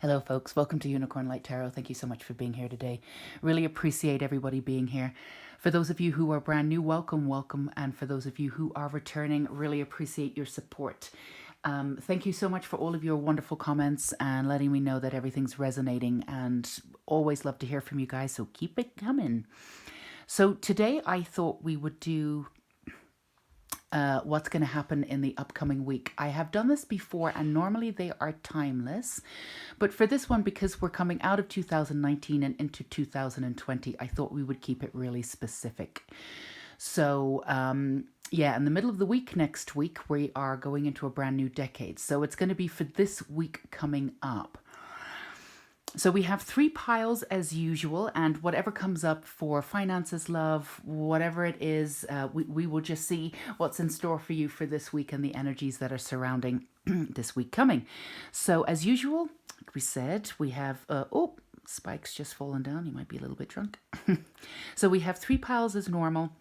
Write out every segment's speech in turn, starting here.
Hello, folks. Welcome to Unicorn Light Tarot. Thank you so much for being here today. Really appreciate everybody being here. For those of you who are brand new, welcome, welcome. And for those of you who are returning, really appreciate your support. Thank you so much for all of your wonderful comments and letting me know that everything's resonating, and always love to hear from you guys. So keep it coming. So today I thought we would do what's going to happen in the upcoming week. I have done this before and normally they are timeless. But for this one, because we're coming out of 2019 and into 2020, I thought we would keep it really specific. So, yeah, in the middle of the week next week, we are going into a brand new decade. So it's going to be for this week coming up. So we have 3 piles as usual, and whatever comes up for finances, love, whatever it is, we will just see what's in store for you for this week and the energies that are surrounding this week coming. So as usual, like we said, we have, oh, Spike's just fallen down. He might be a little bit drunk. So we have 3 piles as normal.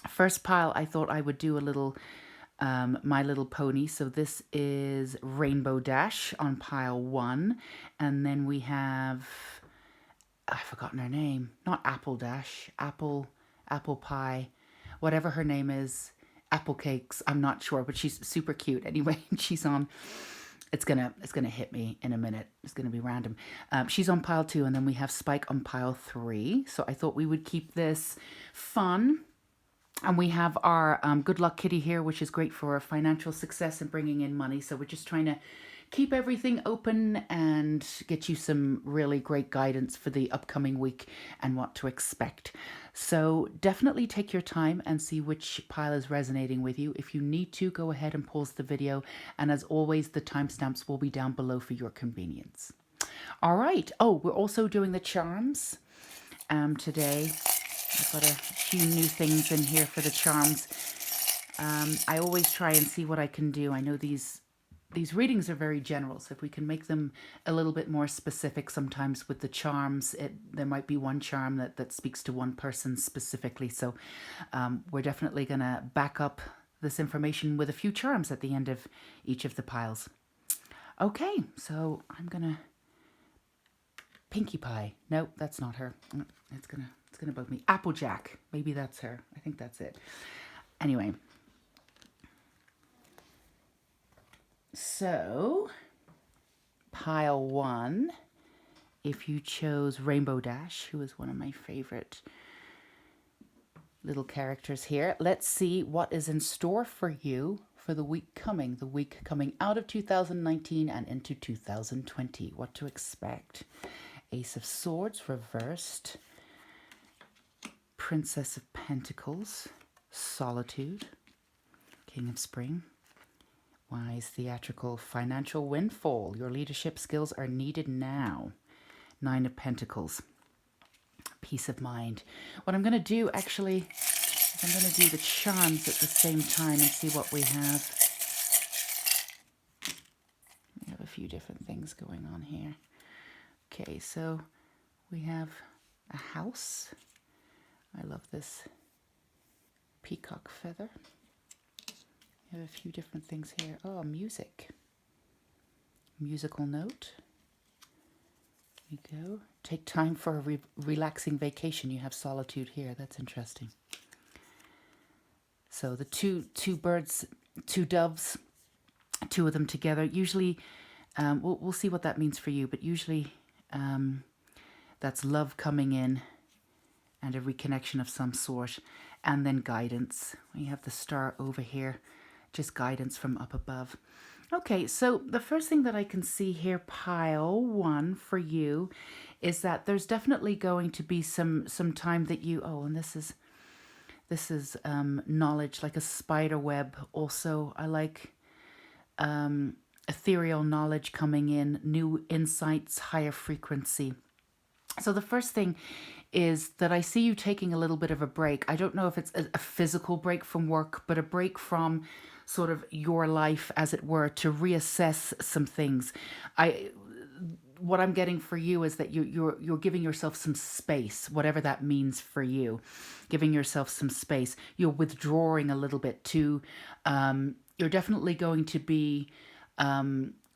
First pile, I thought I would do a little My Little Pony. So this is Rainbow Dash on pile 1. And then we have, I've forgotten her name, not Apple Dash, Apple Pie, whatever her name is, Apple Cakes, I'm not sure, but she's super cute anyway. She's on, it's gonna hit me in a minute. It's gonna be random. She's on pile 2, and then we have Spike on pile 3. So I thought we would keep this fun. And we have our Good Luck Kitty here, which is great for financial success and bringing in money. So we're just trying to keep everything open and get you some really great guidance for the upcoming week and what to expect. So definitely take your time and see which pile is resonating with you. If you need to, go ahead and pause the video. And as always, the timestamps will be down below for your convenience. All right. Oh, we're also doing the charms today. I've got a few new things in here for the charms. I always try and see what I can do. I know these readings are very general, so if we can make them a little bit more specific sometimes with the charms, there might be one charm that speaks to one person specifically. So we're definitely going to back up this information with a few charms at the end of each of the piles. Okay, so I'm going to... Pinkie Pie. No, that's not her. It's gonna bug me. Applejack. Maybe that's her. I think that's it. Anyway. So, pile 1. If you chose Rainbow Dash, who is one of my favorite little characters here, let's see what is in store for you for the week coming out of 2019 and into 2020. What to expect. Ace of Swords reversed, Princess of Pentacles, Solitude, King of Spring, Wise, Theatrical, Financial Windfall. Your leadership skills are needed now. 9 of Pentacles, Peace of Mind. What I'm going to do, actually, is I'm going to do the charms at the same time and see what we have. We have a few different things going on here. Okay, so we have a house. I love this peacock feather. We have a few different things here. Oh, music. Musical note. There we go. Take time for a relaxing vacation. You have Solitude here. That's interesting. So the two birds, 2 doves, 2 of them together. Usually, we'll see what that means for you, but usually... that's love coming in and a reconnection of some sort, and then guidance. We have the star over here, just guidance from up above. Okay, so the first thing that I can see here, pile 1 for you, is that there's definitely going to be some time that you, oh, and this is knowledge, like a spider web. Also, I like ethereal knowledge coming in, new insights, higher frequency. So the first thing is that I see you taking a little bit of a break. I don't know if it's a physical break from work, but a break from sort of your life, as it were, to reassess some things. What I'm getting for you is that you're giving yourself some space, whatever that means for you, giving yourself some space. You're withdrawing a little bit to, you're definitely going to be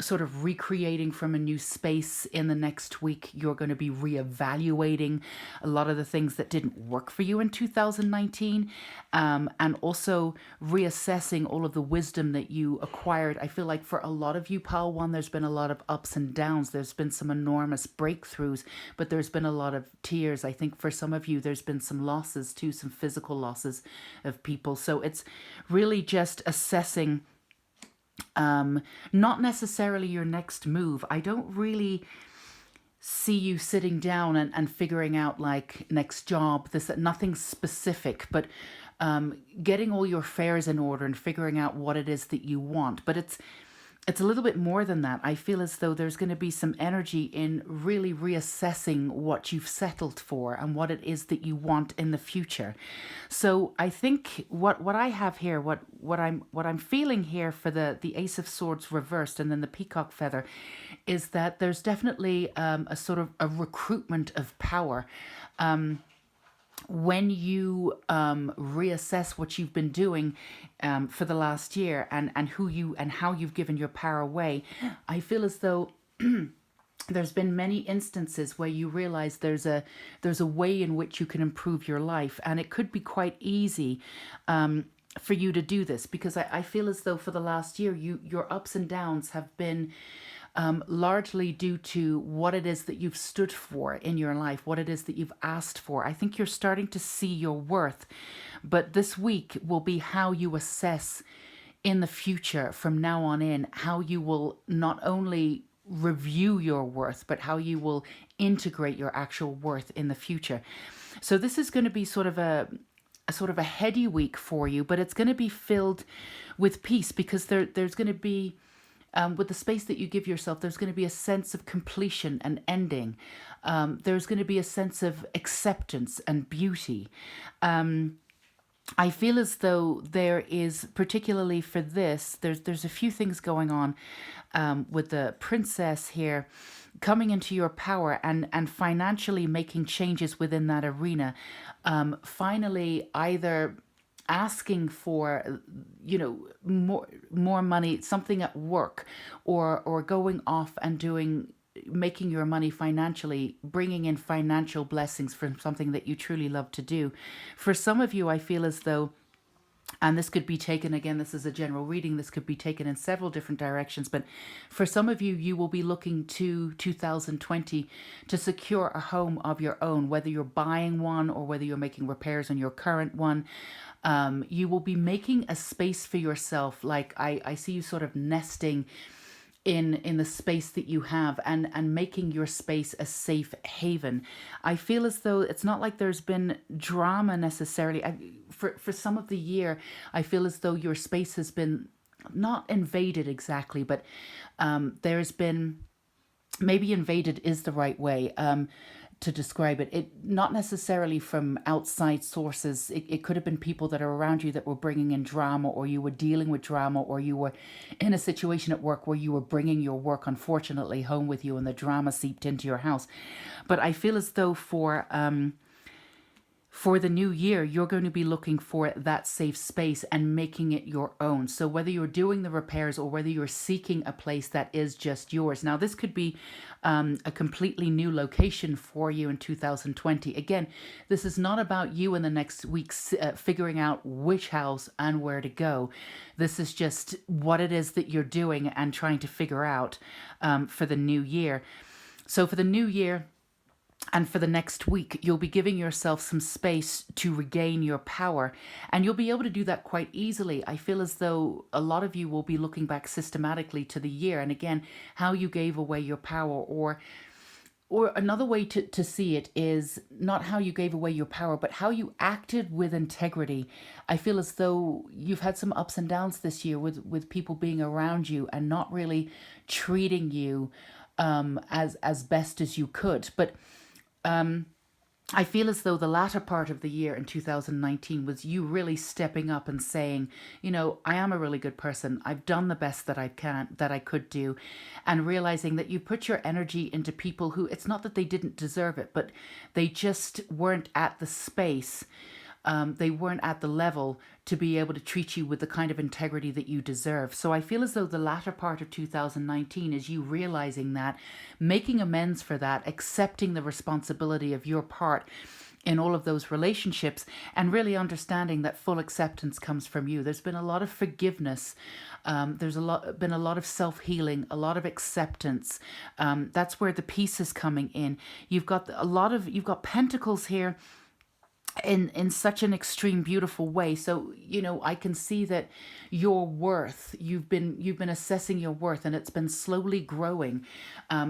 sort of recreating from a new space in the next week. You're going to be reevaluating a lot of the things that didn't work for you in 2019, and also reassessing all of the wisdom that you acquired. I feel like for a lot of you, Pal One, there's been a lot of ups and downs. There's been some enormous breakthroughs, but there's been a lot of tears. I think for some of you, there's been some losses too, some physical losses of people. So it's really just assessing, not necessarily your next move. I don't really see you sitting down and figuring out like next job, this, nothing specific, but getting all your affairs in order and figuring out what it is that you want. But it's a little bit more than that. I feel as though there's going to be some energy in really reassessing what you've settled for and what it is that you want in the future. So I think what I have here, what I'm feeling here for the Ace of Swords reversed and then the peacock feather, is that there's definitely a sort of a recruitment of power. When you reassess what you've been doing for the last year, and who you and how you've given your power away, I feel as though there's been many instances where you realize there's a way in which you can improve your life, and it could be quite easy for you to do this, because I feel as though for the last year your ups and downs have been largely due to what it is that you've stood for in your life, what it is that you've asked for. I think you're starting to see your worth, but this week will be how you assess in the future from now on in, how you will not only review your worth, but how you will integrate your actual worth in the future. So this is going to be sort of a heady week for you, but it's going to be filled with peace, because there's going to be, with the space that you give yourself, there's going to be a sense of completion and ending. There's going to be a sense of acceptance and beauty. I feel as though there is, particularly for this, there's a few things going on with the princess here coming into your power and financially making changes within that arena. Finally, either asking for, more money, something at work, or going off and making your money financially, bringing in financial blessings from something that you truly love to do. For some of you, I feel as though, and this could be taken, again, this is a general reading, this could be taken in several different directions, but for some of you, you will be looking to 2020 to secure a home of your own, whether you're buying one or whether you're making repairs on your current one. You will be making a space for yourself. Like I see you sort of nesting in the space that you have, and making your space a safe haven. I feel as though it's not like there's been drama necessarily. For some of the year, I feel as though your space has been not invaded exactly, but there's been, maybe invaded is the right way to describe it. It not necessarily from outside sources. It could have been people that are around you that were bringing in drama, or you were dealing with drama, or you were in a situation at work where you were bringing your work, unfortunately, home with you, and the drama seeped into your house. But I feel as though for the new year, you're going to be looking for that safe space and making it your own. So whether you're doing the repairs or whether you're seeking a place that is just yours. Now, this could be a completely new location for you in 2020. Again, this is not about you in the next weeks figuring out which house and where to go. This is just what it is that you're doing and trying to figure out for the new year. So for the new year, and for the next week, you'll be giving yourself some space to regain your power. And you'll be able to do that quite easily. I feel as though a lot of you will be looking back systematically to the year. And again, how you gave away your power, or another way to see it is not how you gave away your power, but how you acted with integrity. I feel as though you've had some ups and downs this year with people being around you and not really treating you as best as you could. But I feel as though the latter part of the year in 2019 was you really stepping up and saying, I am a really good person. I've done the best that I could do, and realizing that you put your energy into people who, it's not that they didn't deserve it, but they just weren't at the space they weren't at the level to be able to treat you with the kind of integrity that you deserve. So I feel as though the latter part of 2019 is you realizing that, making amends for that, accepting the responsibility of your part in all of those relationships, and really understanding that full acceptance comes from you. There's been a lot of forgiveness. There's been a lot of self-healing, a lot of acceptance. That's where the peace is coming in. You've got pentacles here in such an extreme beautiful way. So I can see that your worth, you've been assessing your worth, and it's been slowly growing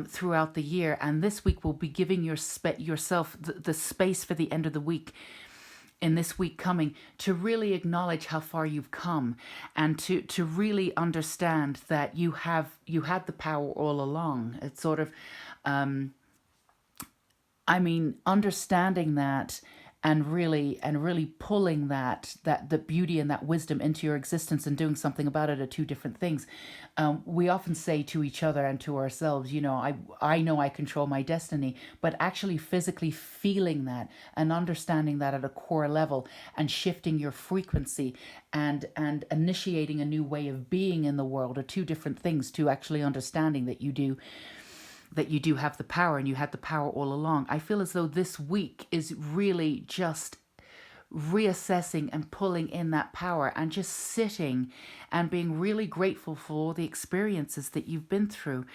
throughout the year, and this week will be giving yourself the space for the end of the week, in this week coming, to really acknowledge how far you've come, and to really understand that you had the power all along. It's sort of understanding that, and really pulling that the beauty and that wisdom into your existence and doing something about it are two different things. We often say to each other and to ourselves, I know I control my destiny, but actually physically feeling that and understanding that at a core level, and shifting your frequency and initiating a new way of being in the world are two different things to actually understanding that you do have the power, and you had the power all along. I feel as though this week is really just reassessing and pulling in that power, and just sitting and being really grateful for the experiences that you've been through.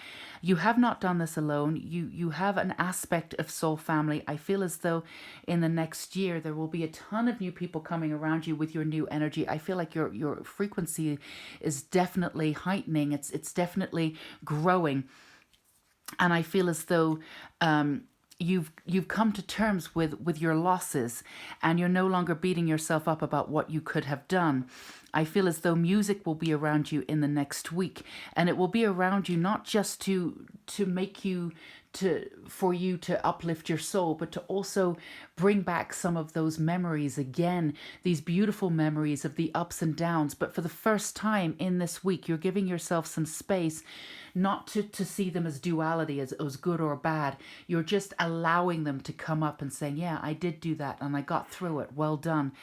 You have not done this alone. You have an aspect of soul family. I feel as though in the next year there will be a ton of new people coming around you with your new energy. I feel like your frequency is definitely heightening. It's definitely growing. And I feel as though you've come to terms with your losses, and you're no longer beating yourself up about what you could have done. I feel as though music will be around you in the next week, and it will be around you not just to make you for you to uplift your soul, but to also bring back some of those memories again, these beautiful memories of the ups and downs. But for the first time in this week, you're giving yourself some space not to see them as duality, as good or bad. You're just allowing them to come up and saying, yeah, I did do that and I got through it. Well done.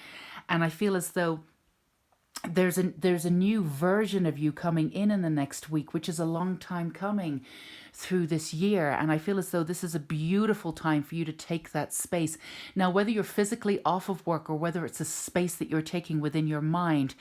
And I feel as though there's a new version of you coming in the next week, which is a long time coming through this year. And I feel as though this is a beautiful time for you to take that space. Now, whether you're physically off of work, or whether it's a space that you're taking within your mind,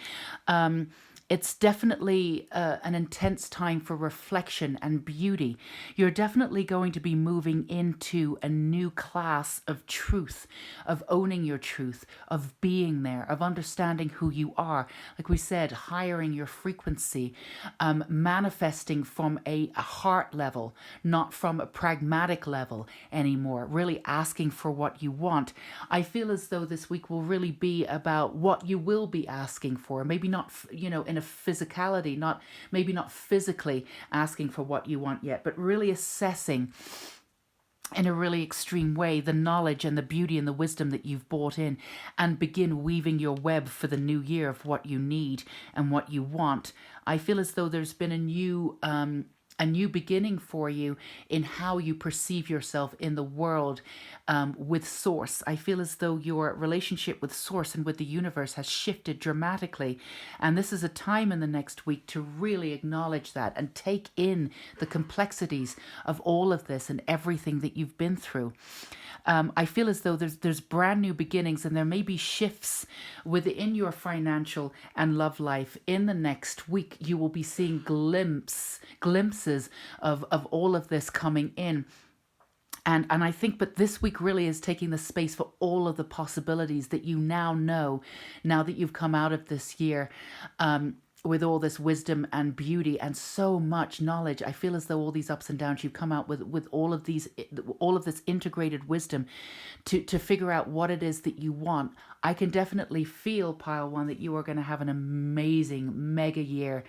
it's definitely an intense time for reflection and beauty. You're definitely going to be moving into a new class of truth, of owning your truth, of being there, of understanding who you are. Like we said, hiring your frequency, manifesting from a heart level, not from a pragmatic level anymore, really asking for what you want. I feel as though this week will really be about what you will be asking for. Maybe not, in a physicality, maybe not physically asking for what you want yet, but really assessing in a really extreme way the knowledge and the beauty and the wisdom that you've brought in, and begin weaving your web for the new year of what you need and what you want. I feel as though there's been a new beginning for you in how you perceive yourself in the world, with Source. I feel as though your relationship with Source and with the universe has shifted dramatically. And this is a time in the next week to really acknowledge that and take in the complexities of all of this and everything that you've been through. I feel as though there's brand new beginnings, and there may be shifts within your financial and love life in the next week. You will be seeing glimpses of all of this coming in. And I think, but this week really is taking the space for all of the possibilities that you now know, now that you've come out of this year, with all this wisdom and beauty and so much knowledge. I feel as though all these ups and downs, you've come out with all of this integrated wisdom to figure out what it is that you want. I can definitely feel, Pile 1, that you are going to have an amazing mega year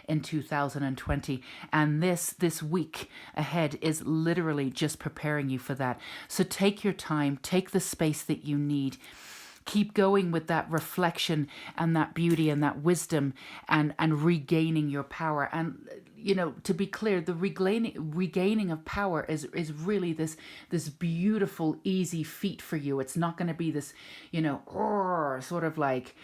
in 2020. And this week ahead is literally just preparing you for that. So take your time, take the space that you need. Keep going with that reflection and that beauty and that wisdom, and regaining your power. And to be clear, the regaining of power is really this beautiful, easy feat for you. It's not going to be this, sort of like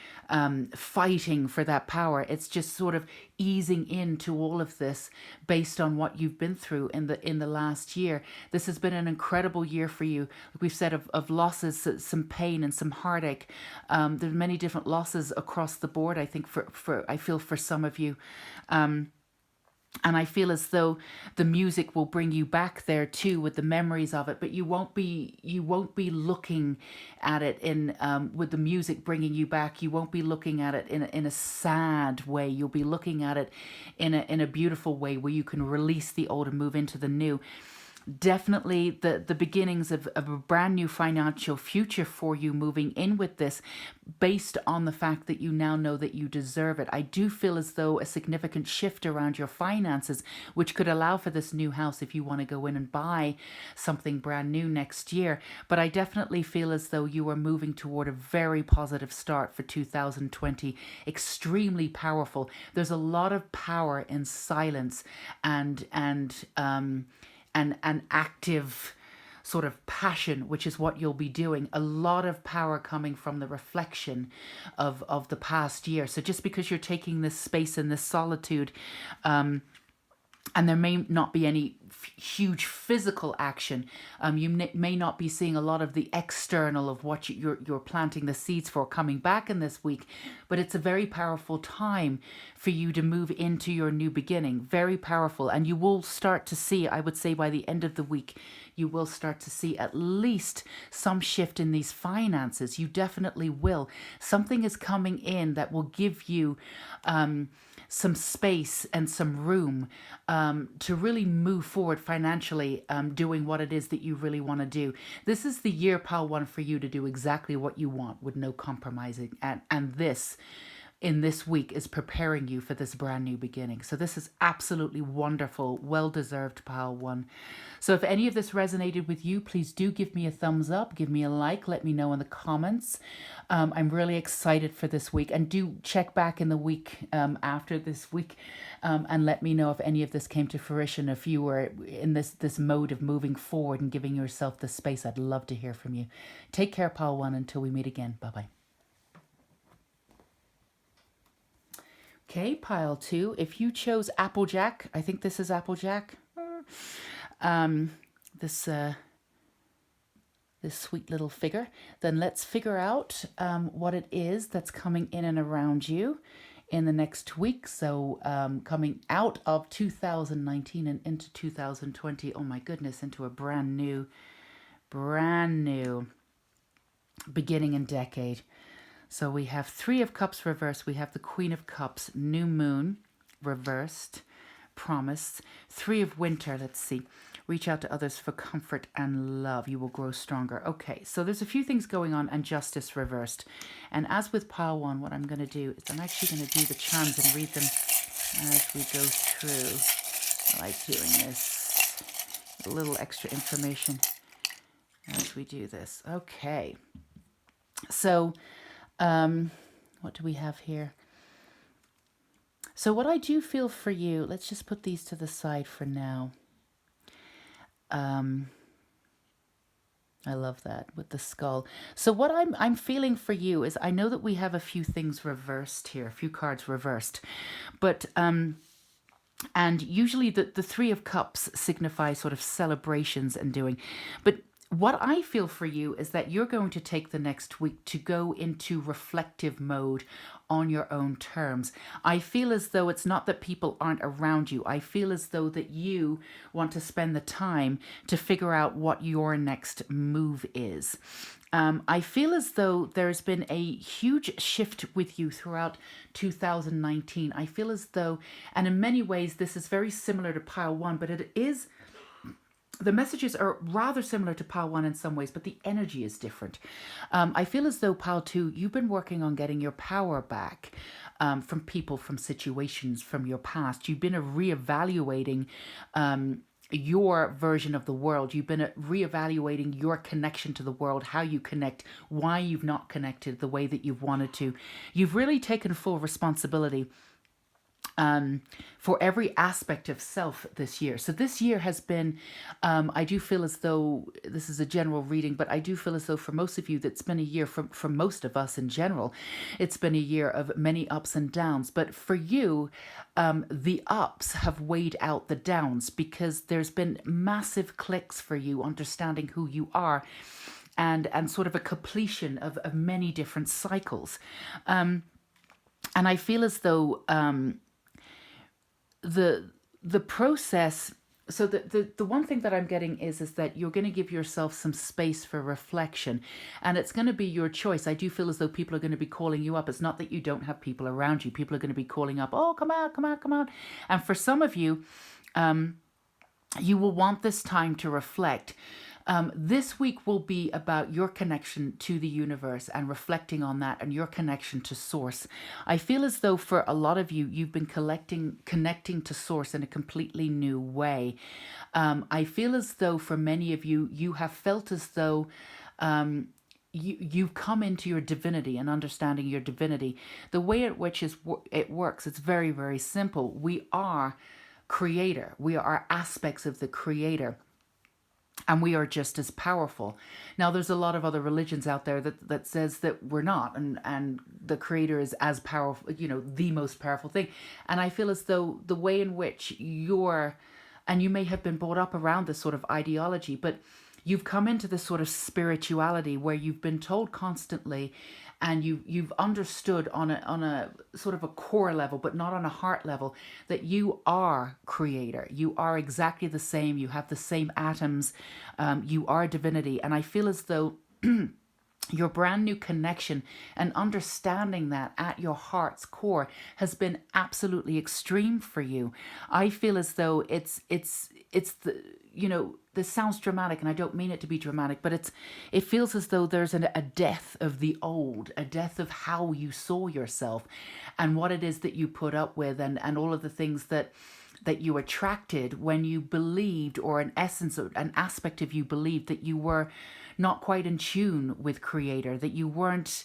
fighting for that power. It's just sort of easing into all of this based on what you've been through in the last year. This has been an incredible year for you. Like we've said, of losses, some pain and some heartache. There's many different losses across the board. I think I feel for some of you. And I feel as though the music will bring you back there too, with the memories of it. But you won't be looking at it in with the music bringing you back. You won't be looking at it in a sad way. You'll be looking at it in a beautiful way where you can release the old and move into the new. Definitely the beginnings of a brand new financial future for you moving in with this, based on the fact that you now know that you deserve it. I do feel as though a significant shift around your finances, which could allow for this new house if you want to go in and buy something brand new next year. But I definitely feel as though you are moving toward a very positive start for 2020. Extremely powerful. There's a lot of power in silence and active sort of passion, which is what you'll be doing. A lot of power coming from the reflection of the past year. So just because you're taking this space and this solitude, and there may not be any huge physical action. You may not be seeing a lot of the external of what you're planting the seeds for coming back in this week, but it's a very powerful time for you to move into your new beginning. Very powerful. And you will start to see, I would say by the end of the week, you will start to see at least some shift in these finances. You definitely will. Something is coming in that will give you some space and some room to really move forward financially, doing what it is that you really want to do. This is the year, Pile 1, for you to do exactly what you want with no compromising. And this, in this week, is preparing you for this brand new beginning. So this is absolutely wonderful, well-deserved, Pile 1. So if any of this resonated with you, please do give me a thumbs up, give me a like, let me know in the comments. I'm really excited for this week, and do check back in the week after this week and let me know if any of this came to fruition, if you were in this mode of moving forward and giving yourself the space. I'd love to hear from you. Take care, Pile 1, until we meet again. Bye-bye. Okay, Pile 2, if you chose Applejack, I think this is Applejack, this sweet little figure, then let's figure out what it is that's coming in and around you in the next week. So coming out of 2019 and into 2020, oh my goodness, into a brand new beginning and decade. So we have 3 of Cups reversed. We have the Queen of Cups, New Moon reversed, Promise. 3 of Winter, let's see. Reach out to others for comfort and love. You will grow stronger. Okay, so there's a few things going on, and Justice reversed. And as with Pile 1, what I'm going to do is I'm actually going to do the charms and read them as we go through. I like doing this. A little extra information as we do this. Okay. So, what do we have here? So what I do feel for you, let's just put these to the side for now. I love that with the skull. So what I'm feeling for you is, I know that we have a few things reversed here, a few cards reversed, but and usually the 3 of Cups signify sort of celebrations and doing, but what I feel for you is that you're going to take the next week to go into reflective mode on your own terms. I feel as though it's not that people aren't around you. I feel as though that you want to spend the time to figure out what your next move is. I feel as though there's been a huge shift with you throughout 2019. I feel as though, and in many ways, this is very similar to Pile 1, but it is... The messages are rather similar to Pile 1 in some ways, but the energy is different. I feel as though Pile 2, you've been working on getting your power back from people, from situations, from your past. You've been reevaluating your version of the world. You've been reevaluating your connection to the world, how you connect, why you've not connected the way that you've wanted to. You've really taken full responsibility for every aspect of self this year. So this year has been, I do feel as though, this is a general reading, but I do feel as though for most of you, that's been a year, for most of us in general, it's been a year of many ups and downs. But for you, the ups have weighed out the downs, because there's been massive clicks for you, understanding who you are, and sort of a completion of many different cycles. And I feel as though the process, so the one thing that I'm getting is that you're going to give yourself some space for reflection, and it's going to be your choice. I do feel as though people are going to be calling you up. It's not that you don't have people around you. People are going to be calling up, oh, come out, come out, come out. And for some of you, you will want this time to reflect. This week will be about your connection to the universe and reflecting on that, and your connection to source. I feel as though for a lot of you, you've been connecting to source in a completely new way. I feel as though for many of you, you have felt as though you've come into your divinity and understanding your divinity. The way in which it works, it's very, very simple. We are creator. We are aspects of the creator. And we are just as powerful. Now, there's a lot of other religions out there that says that we're not, and the creator is as powerful, the most powerful thing. And I feel as though the way in which and you may have been brought up around this sort of ideology, but you've come into this sort of spirituality where you've been told constantly, and you've understood on a sort of a core level, but not on a heart level, that you are creator. You are exactly the same. You have the same atoms. You are divinity. And I feel as though your brand new connection and understanding that at your heart's core has been absolutely extreme for you. I feel as though it's the, this sounds dramatic, and I don't mean it to be dramatic, but it feels as though there's a death of the old, a death of how you saw yourself and what it is that you put up with, and all of the things that you attracted when you believed, or an essence, or an aspect of you believed that you were not quite in tune with creator, that you weren't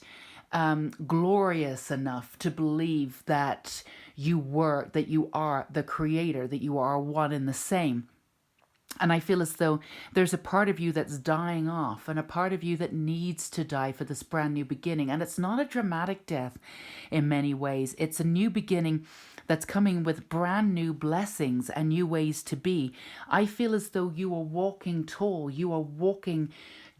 glorious enough to believe that you are the creator, that you are one and the same. And I feel as though there's a part of you that's dying off, and a part of you that needs to die for this brand new beginning. And it's not a dramatic death in many ways. It's a new beginning that's coming with brand new blessings and new ways to be. I feel as though you are walking tall. You are walking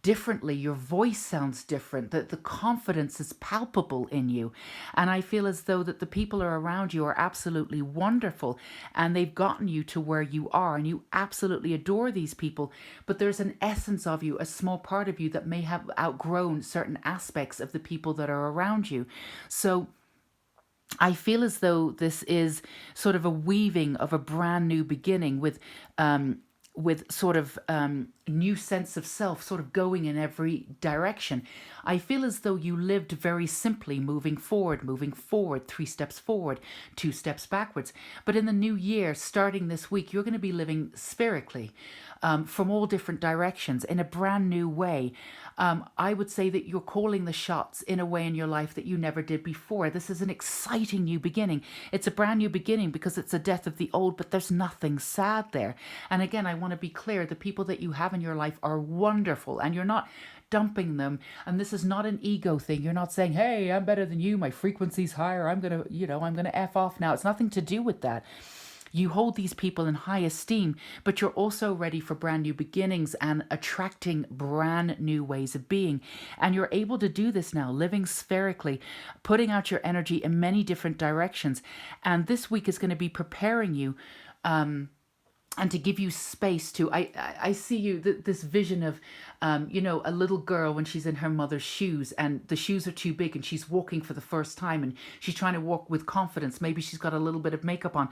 differently. Your voice sounds different, that the confidence is palpable in you. And I feel as though that the people are around you are absolutely wonderful, and they've gotten you to where you are, and you absolutely adore these people. But there's an essence of you, a small part of you, that may have outgrown certain aspects of the people that are around you. So I feel as though this is sort of a weaving of a brand new beginning with sort of new sense of self, sort of going in every direction. I feel as though you lived very simply, moving forward, 3 steps forward, 2 steps backwards. But in the new year, starting this week, you're going to be living spherically, from all different directions in a brand new way. I would say that you're calling the shots in a way in your life that you never did before. This is an exciting new beginning. It's a brand new beginning because it's a death of the old, but there's nothing sad there. And again, I want to be clear, the people that you have in your life are wonderful, and you're not dumping them. And this is not an ego thing. You're not saying, hey, I'm better than you, my frequency's higher, I'm going to F off now. It's nothing to do with that. You hold these people in high esteem, but you're also ready for brand new beginnings and attracting brand new ways of being. And you're able to do this now, living spherically, putting out your energy in many different directions. And this week is going to be preparing you and to give you space to, I see you, this vision of, a little girl when she's in her mother's shoes, and the shoes are too big, and she's walking for the first time, and she's trying to walk with confidence. Maybe she's got a little bit of makeup on.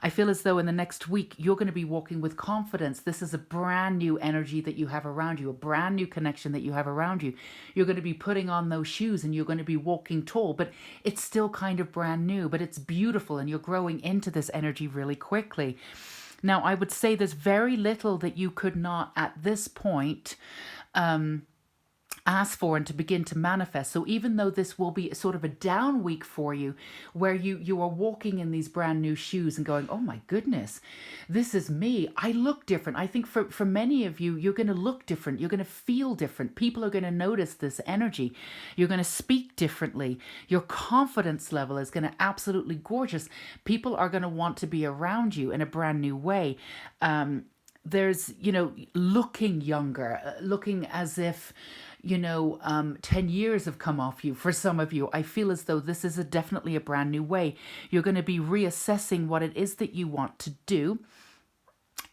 I feel as though in the next week, you're going to be walking with confidence. This is a brand new energy that you have around you, a brand new connection that you have around you. You're going to be putting on those shoes, and you're going to be walking tall, but it's still kind of brand new, but it's beautiful, and you're growing into this energy really quickly. Now, I would say there's very little that you could not, at this point, ask for and to begin to manifest. So even though this will be sort of a down week for you, where you are walking in these brand new shoes and going, oh my goodness, this is me, I look different. I think for many of you, you're going to look different, you're going to feel different, people are going to notice this energy, you're going to speak differently, your confidence level is going to absolutely gorgeous, people are going to want to be around you in a brand new way. There's, looking younger, looking as if, 10 years have come off you. For some of you, I feel as though this is definitely a brand new way. You're going to be reassessing what it is that you want to do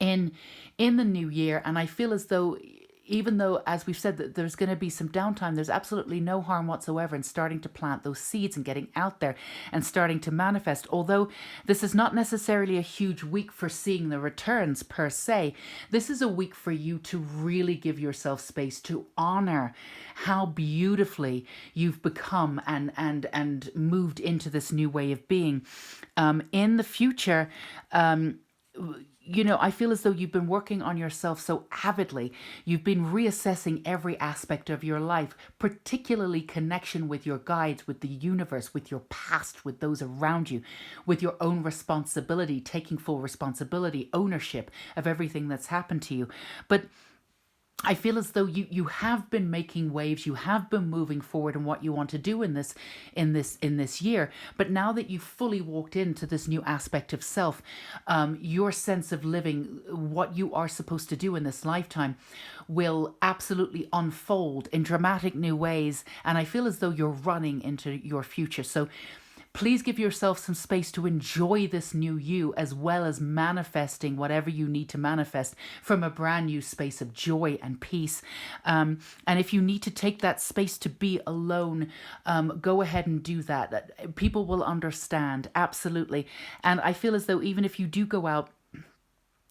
in the new year. And I feel as though, even though, as we've said, that there's going to be some downtime, there's absolutely no harm whatsoever in starting to plant those seeds and getting out there and starting to manifest. Although this is not necessarily a huge week for seeing the returns per se, this is a week for you to really give yourself space to honor how beautifully you've become and moved into this new way of being. In the future, I feel as though you've been working on yourself so avidly. You've been reassessing every aspect of your life, particularly connection with your guides, with the universe, with your past, with those around you, with your own responsibility, taking full responsibility, ownership of everything that's happened to you. But I feel as though you have been making waves, you have been moving forward in what you want to do in this year. But now that you've fully walked into this new aspect of self, your sense of living, what you are supposed to do in this lifetime, will absolutely unfold in dramatic new ways. And I feel as though you're running into your future. So please give yourself some space to enjoy this new you, as well as manifesting whatever you need to manifest from a brand new space of joy and peace. And if you need to take that space to be alone, go ahead and do that. People will understand, absolutely. And I feel as though even if you do go out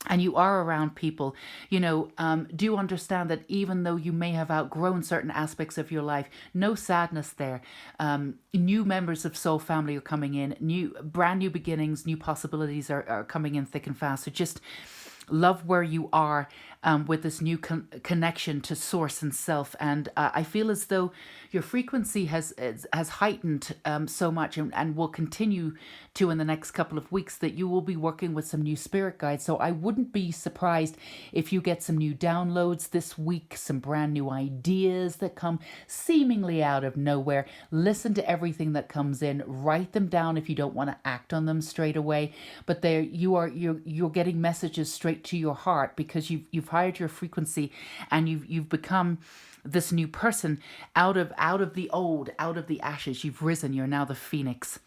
and you are around people, do understand that even though you may have outgrown certain aspects of your life, no sadness there. New members of Soul Family are coming in, brand new beginnings, new possibilities are coming in thick and fast. So just love where you are with this new connection to source and self. And I feel as though your frequency has heightened so much and will continue to in the next couple of weeks, that you will be working with some new spirit guides. So I wouldn't be surprised if you get some new downloads this week, some brand new ideas that come seemingly out of nowhere. Listen to everything that comes in, write them down if you don't want to act on them straight away. But you're getting messages straight to your heart, because you've hired your frequency and you've become this new person out of the old, out of the ashes. You've risen. You're now the phoenix.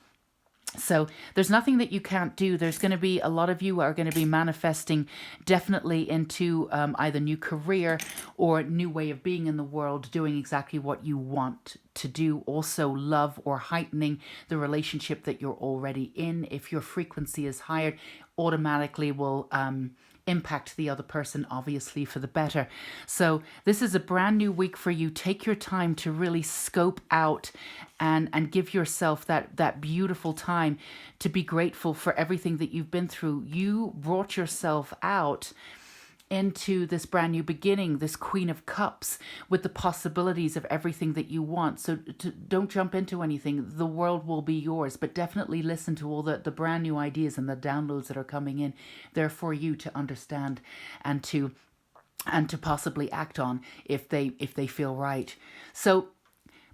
So there's nothing that you can't do. There's going to be a lot of you are going to be manifesting definitely into either new career or new way of being in the world, doing exactly what you want to do. Also love or heightening the relationship that you're already in. If your frequency is higher, automatically will impact the other person, obviously for the better. So this is a brand new week for you. Take your time to really scope out and give yourself that beautiful time to be grateful for everything that you've been through. You brought yourself out into this brand new beginning, this Queen of Cups, with the possibilities of everything that you want. So don't jump into anything. The world will be yours, but definitely listen to all the brand new ideas and the downloads that are coming in. They're for you to understand and to possibly act on if they feel right. So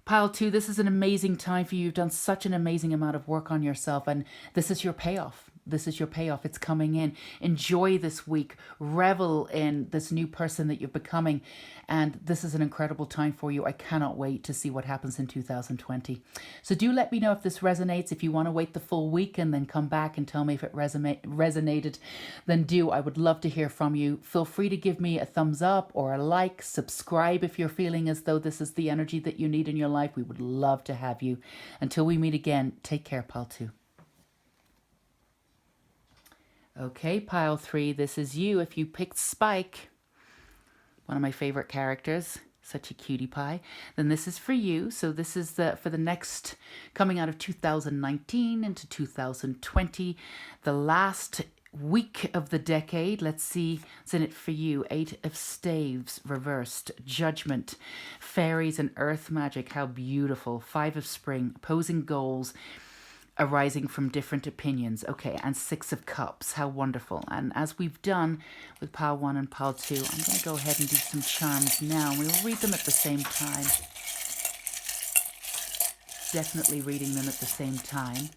Pile 2, this is an amazing time for you. You've done such an amazing amount of work on yourself, and this is your payoff. This is your payoff. It's coming in. Enjoy this week. Revel in this new person that you're becoming. And this is an incredible time for you. I cannot wait to see what happens in 2020. So do let me know if this resonates. If you want to wait the full week and then come back and tell me if it resonated, then do. I would love to hear from you. Feel free to give me a thumbs up or a like. Subscribe if you're feeling as though this is the energy that you need in your life. We would love to have you. Until we meet again, take care, Pile 2. Okay, Pile 3, this is you. If you picked Spike, one of my favorite characters, such a cutie pie, then this is for you. So this is for the next, coming out of 2019 into 2020, the last week of the decade. Let's see what's in it for you. 8 of Staves reversed, Judgment, Fairies and Earth Magic. How beautiful. 5 of Spring, opposing goals arising from different opinions. Okay, and 6 of Cups. How wonderful. And as we've done with pile 1 and pile 2, I'm going to go ahead and do some charms now. We'll read them at the same time. Definitely reading them at the same time.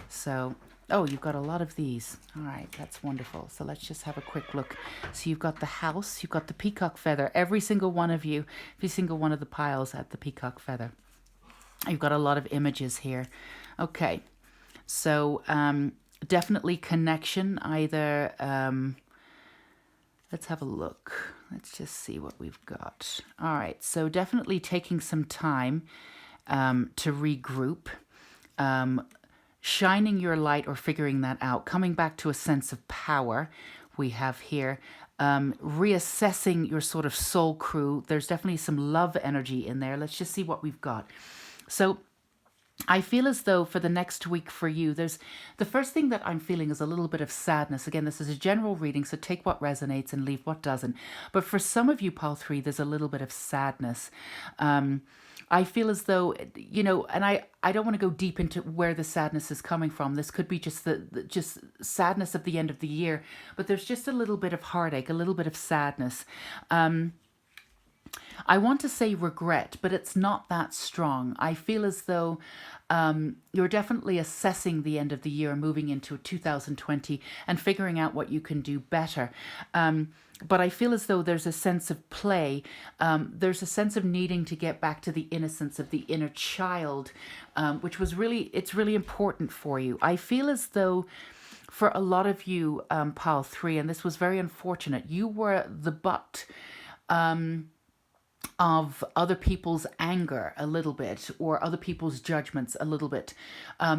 So, oh, you've got a lot of these. All right, that's wonderful. So let's just have a quick look. So you've got the house, you've got the peacock feather. Every single one of you, every single one of the piles had the peacock feather. You've got a lot of images here. Okay, so definitely connection. Either, let's have a look. Let's just see what we've got. All right, so definitely taking some time to regroup. Shining your light or figuring that out, coming back to a sense of power we have here, reassessing your sort of soul crew. There's definitely some love energy in there. Let's just see what we've got. So I feel as though for the next week for you, there's the first thing that I'm feeling is a little bit of sadness. Again, this is a general reading, so take what resonates and leave what doesn't. But for some of you, pile 3, there's a little bit of sadness. I feel as though, you know, and I don't want to go deep into where the sadness is coming from. This could be just just sadness of the end of the year, but there's just a little bit of heartache, a little bit of sadness. I want to say regret, but it's not that strong. I feel as though you're definitely assessing the end of the year, moving into 2020 and figuring out what you can do better. But I feel as though there's a sense of play. There's a sense of needing to get back to the innocence of the inner child, which was it's really important for you. I feel as though for a lot of you, pile 3, and this was very unfortunate, you were the butt of other people's anger a little bit, or other people's judgments a little bit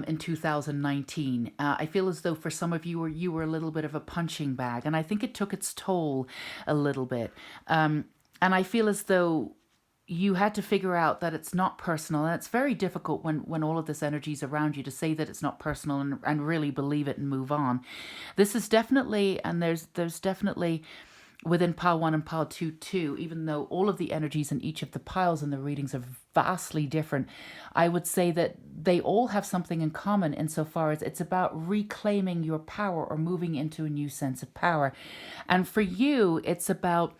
in 2019. I feel as though for some of you, you were a little bit of a punching bag, and I think it took its toll a little bit. And I feel as though you had to figure out that it's not personal, and it's very difficult when all of this energy is around you to say that it's not personal and really believe it and move on. This is definitely, and there's definitely within pile 1 and pile 2 too, even though all of the energies in each of the piles and the readings are vastly different, I would say that they all have something in common insofar as it's about reclaiming your power or moving into a new sense of power. And for you, it's about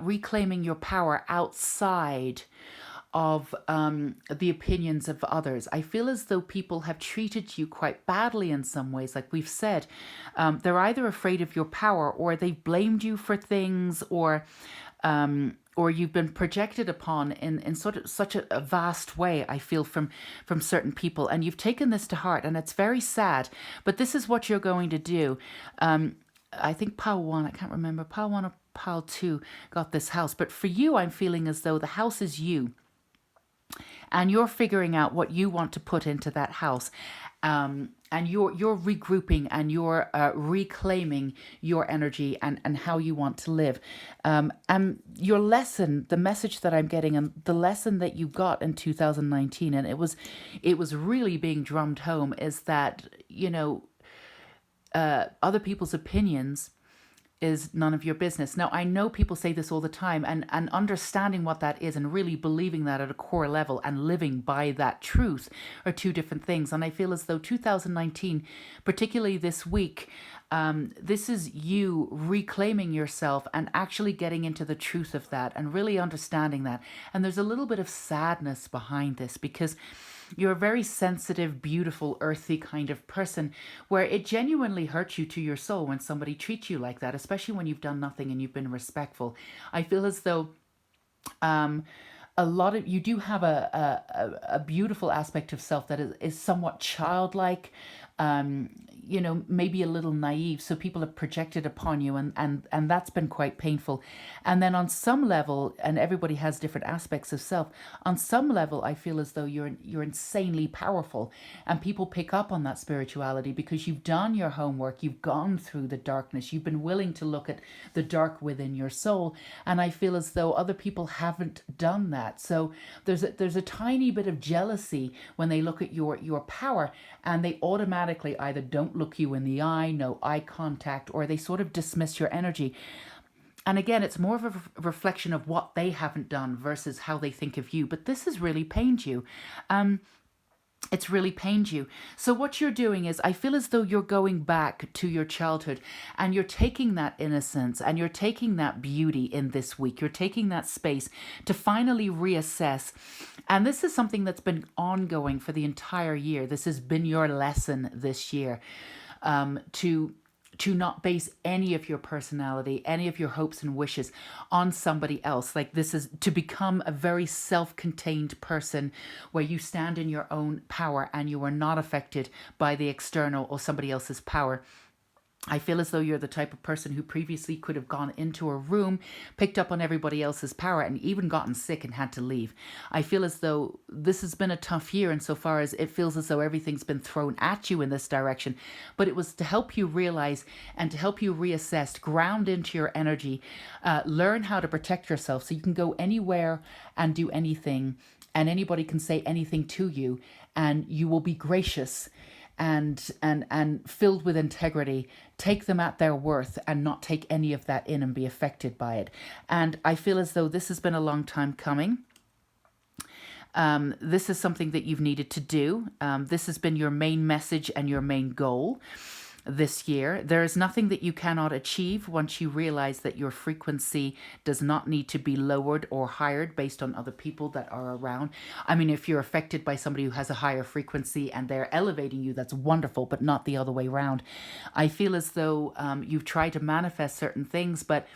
reclaiming your power outside of the opinions of others. I feel as though people have treated you quite badly in some ways. Like we've said, they're either afraid of your power, or they've blamed you for things, or you've been projected upon in sort of such a vast way, I feel, from certain people, and you've taken this to heart, and it's very sad. But this is what you're going to do. I think pile 1, I can't remember, pile 1 or pile 2 got this house. But for you, I'm feeling as though the house is you. And you're figuring out what you want to put into that house. And you're regrouping, and you're reclaiming your energy and how you want to live. And your lesson, the message that I'm getting, and the lesson that you got in 2019, and it was really being drummed home, is that, you know, other people's opinions is none of your business. Now, I know people say this all the time, and understanding what that is and really believing that at a core level and living by that truth are two different things. And I feel as though 2019, particularly this week, this is you reclaiming yourself and actually getting into the truth of that and really understanding that. And there's a little bit of sadness behind this, because you're a very sensitive, beautiful, earthy kind of person, where it genuinely hurts you to your soul when somebody treats you like that, especially when you've done nothing and you've been respectful. I feel as though a lot of you do have a beautiful aspect of self that is somewhat childlike, you know, maybe a little naive. So people have projected upon you, and that's been quite painful. And then on some level, and everybody has different aspects of self, on some level, I feel as though you're insanely powerful, and people pick up on that spirituality because you've done your homework, you've gone through the darkness, you've been willing to look at the dark within your soul. And I feel as though other people haven't done that. So there's a tiny bit of jealousy when they look at your power, and they automatically either don't don't look you in the eye, no eye contact, or they sort of dismiss your energy. And again, it's more of a reflection of what they haven't done versus how they think of you. But this has really pained you. It's really pained you. So what you're doing is, I feel as though you're going back to your childhood, and you're taking that innocence and you're taking that beauty in this week. You're taking that space to finally reassess. And this is something that's been ongoing for the entire year. This has been your lesson this year, to not base any of your personality, any of your hopes and wishes on somebody else. Like, this is to become a very self-contained person where you stand in your own power and you are not affected by the external or somebody else's power. I feel as though you're the type of person who previously could have gone into a room, picked up on everybody else's power, and even gotten sick and had to leave. I feel as though this has been a tough year insofar as it feels as though everything's been thrown at you in this direction. But it was to help you realize and to help you reassess, ground into your energy, learn how to protect yourself so you can go anywhere and do anything, and anybody can say anything to you, and you will be gracious and filled with integrity, take them at their worth and not take any of that in and be affected by it. And I feel as though this has been a long time coming. This is something that you've needed to do. This has been your main message and your main goal this year. There is nothing that you cannot achieve once you realize that your frequency does not need to be lowered or higher based on other people that are around. I mean, if you're affected by somebody who has a higher frequency and they're elevating you, that's wonderful, but not the other way around. I feel as though you've tried to manifest certain things, but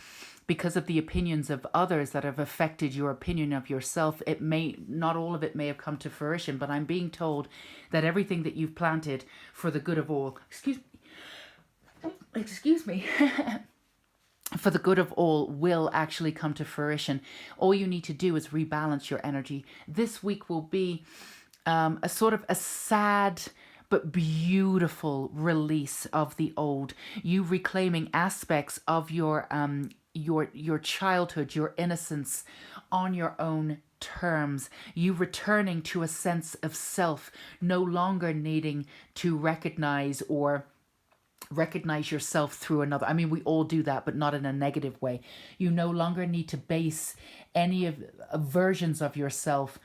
because of the opinions of others that have affected your opinion of yourself, it may not all of it may have come to fruition. But I'm being told that everything that you've planted for the good of all, excuse me, for the good of all will actually come to fruition. All you need to do is rebalance your energy. This week will be a sort of a sad but beautiful release of the old. You reclaiming aspects of your childhood, your innocence on your own terms. You returning to a sense of self, no longer needing to recognize yourself through another. I mean, we all do that, but not in a negative way. You no longer need to base any of versions of yourself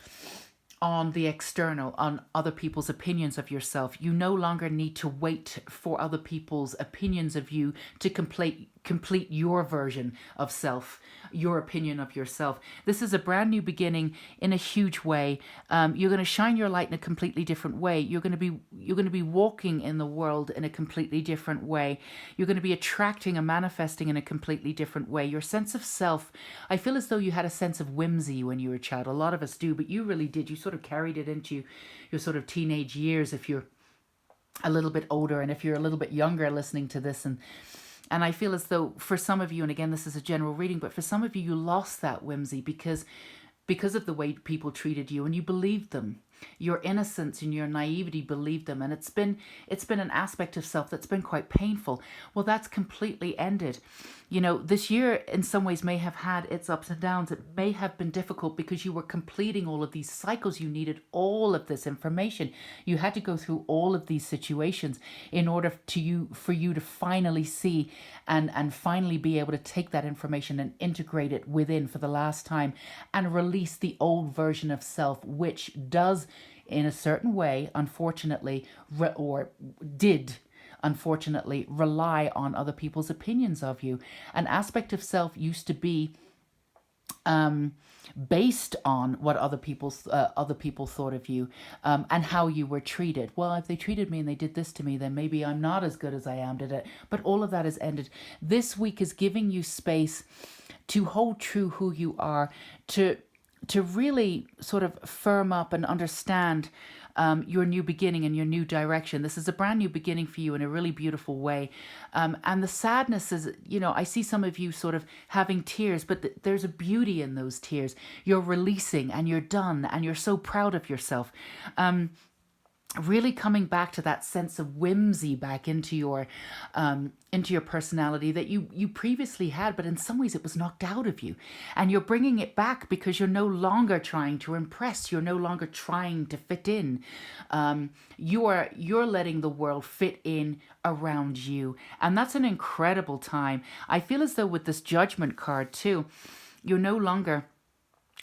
on the external, on other people's opinions of yourself. You no longer need to wait for other people's opinions of you to complete your version of self, your opinion of yourself. This is a brand new beginning in a huge way. You're going to shine your light in a completely different way. You're going to be walking in the world in a completely different way. You're going to be attracting and manifesting in a completely different way. Your sense of self, I feel as though you had a sense of whimsy when you were a child. A lot of us do, but you really did. You sort of carried it into your sort of teenage years if you're a little bit older, and if you're a little bit younger listening to this. And I feel as though for some of you, and again, this is a general reading, but for some of you, you lost that whimsy because of the way people treated you, and you believed them. Your innocence and your naivety believed them. And it's been an aspect of self that's been quite painful. Well, that's completely ended. You know, this year in some ways may have had its ups and downs. It may have been difficult because you were completing all of these cycles. You needed all of this information. You had to go through all of these situations in order for you to finally see and finally be able to take that information and integrate it within for the last time and release the old version of self, which does in a certain way, unfortunately, unfortunately rely on other people's opinions of you. An aspect of self used to be based on what other people thought of you, and how you were treated. Well, if they treated me and they did this to me, then maybe I'm not as good as I am today. But all of that is ended. This week is giving you space to hold true who you are, to really sort of firm up and understand your new beginning and your new direction. This is a brand new beginning for you in a really beautiful way. And the sadness is, you know, I see some of you sort of having tears, but there's a beauty in those tears. You're releasing and you're done and you're so proud of yourself. really coming back to that sense of whimsy back into your personality that you previously had, but in some ways it was knocked out of you, and you're bringing it back because you're no longer trying to impress, you're no longer trying to fit in. You're letting the world fit in around you, and that's an incredible time. I feel as though with this Judgment card too, you're no longer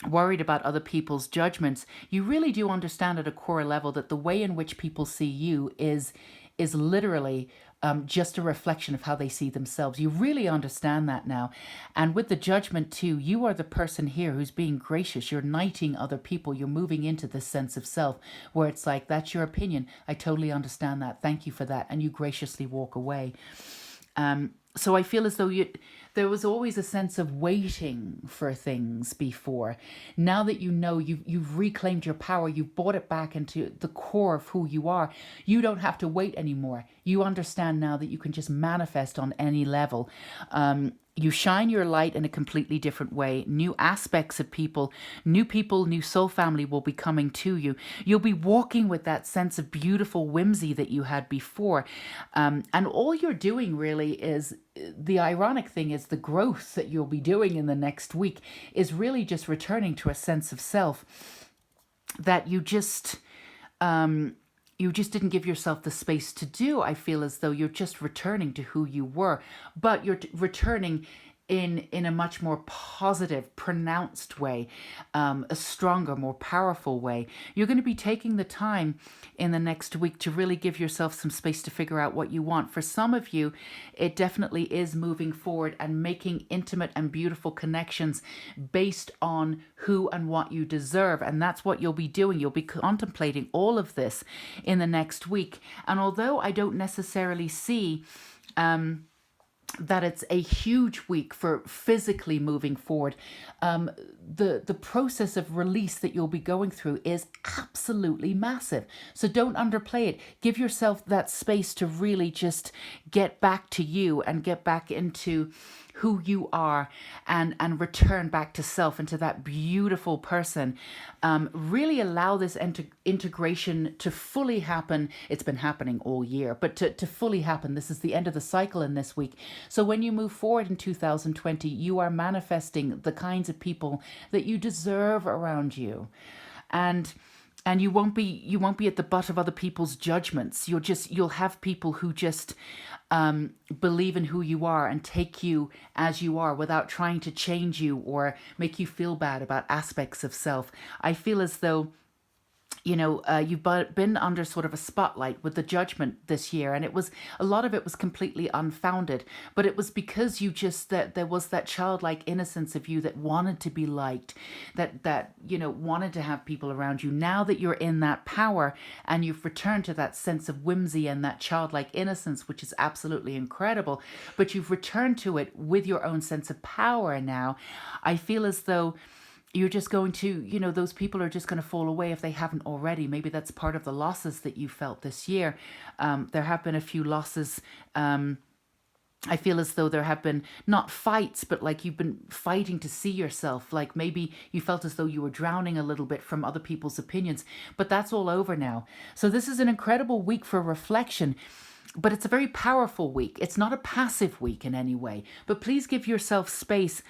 worried about other people's judgments. You really do understand at a core level that the way in which people see you is literally just a reflection of how they see themselves. You really understand that now. And with the Judgment too, you are the person here who's being gracious. You're knighting other people. You're moving into this sense of self where it's like, that's your opinion. I totally understand that. Thank you for that. And you graciously walk away. So I feel as though there was always a sense of waiting for things before. Now that you know you've reclaimed your power, you've brought it back into the core of who you are, you don't have to wait anymore. You understand now that you can just manifest on any level. You shine your light in a completely different way. New aspects of people, new soul family will be coming to you. You'll be walking with that sense of beautiful whimsy that you had before. And all you're doing really is, the ironic thing is the growth that you'll be doing in the next week is really just returning to a sense of self that you just didn't give yourself the space to do. I feel as though you're just returning to who you were, but you're returning in a much more positive, pronounced way, a stronger, more powerful way. You're going to be taking the time in the next week to really give yourself some space to figure out what you want. For some of you, it definitely is moving forward and making intimate and beautiful connections based on who and what you deserve. And that's what you'll be doing. You'll be contemplating all of this in the next week. And although I don't necessarily see that it's a huge week for physically moving forward, the process of release that you'll be going through is absolutely massive. So don't underplay it. Give yourself that space to really just get back to you and get back into who you are, and return back to self and to that beautiful person. Really allow this integration to fully happen. It's been happening all year, but to fully happen. This is the end of the cycle in this week. So when you move forward in 2020, you are manifesting the kinds of people that you deserve around you. And you won't be at the butt of other people's judgments. You'll have people who just believe in who you are and take you as you are without trying to change you or make you feel bad about aspects of self. I feel as though you've been under sort of a spotlight with the Judgment this year, and a lot of it was completely unfounded, but it was because that there was that childlike innocence of you that wanted to be liked, that wanted to have people around you. Now that you're in that power and you've returned to that sense of whimsy and that childlike innocence, which is absolutely incredible, but you've returned to it with your own sense of power now, I feel as though you're just going to, those people are just going to fall away if they haven't already. Maybe that's part of the losses that you felt this year. There have been a few losses. I feel as though there have been not fights, but like you've been fighting to see yourself. Like maybe you felt as though you were drowning a little bit from other people's opinions, but that's all over now. So this is an incredible week for reflection. But it's a very powerful week. It's not a passive week in any way. But please give yourself space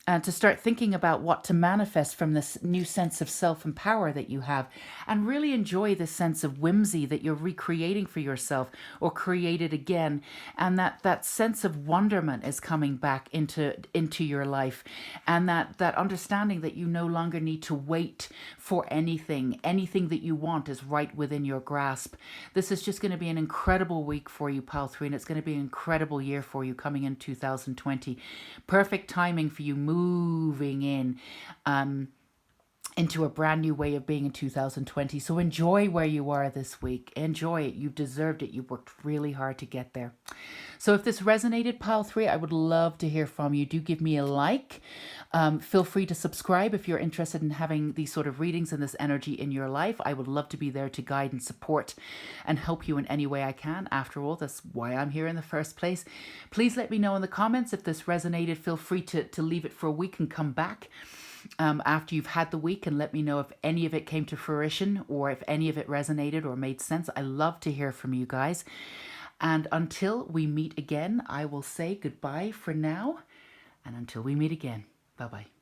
to start thinking about what to manifest from this new sense of self and power that you have, and really enjoy this sense of whimsy that you're recreating for yourself or created again. And that sense of wonderment is coming back into your life, and that understanding that you no longer need to wait for anything that you want is right within your grasp. This is just going to be an incredible week for you, Pile 3, and it's going to be an incredible year for you coming in 2020. Perfect timing for you moving in into a brand new way of being in 2020. So enjoy where you are this week. Enjoy it. You've deserved it. You've worked really hard to get there. So if this resonated, Pile 3, I would love to hear from you. Do give me a like. Feel free to subscribe if you're interested in having these sort of readings and this energy in your life. I would love to be there to guide and support and help you in any way I can. After all, that's why I'm here in the first place. Please let me know in the comments if this resonated. Feel free to leave it for a week and come back. after you've had the week and let me know if any of it came to fruition or if any of it resonated or made sense. I love to hear from you guys. And until we meet again, I will say goodbye for now. And until we meet again, bye-bye.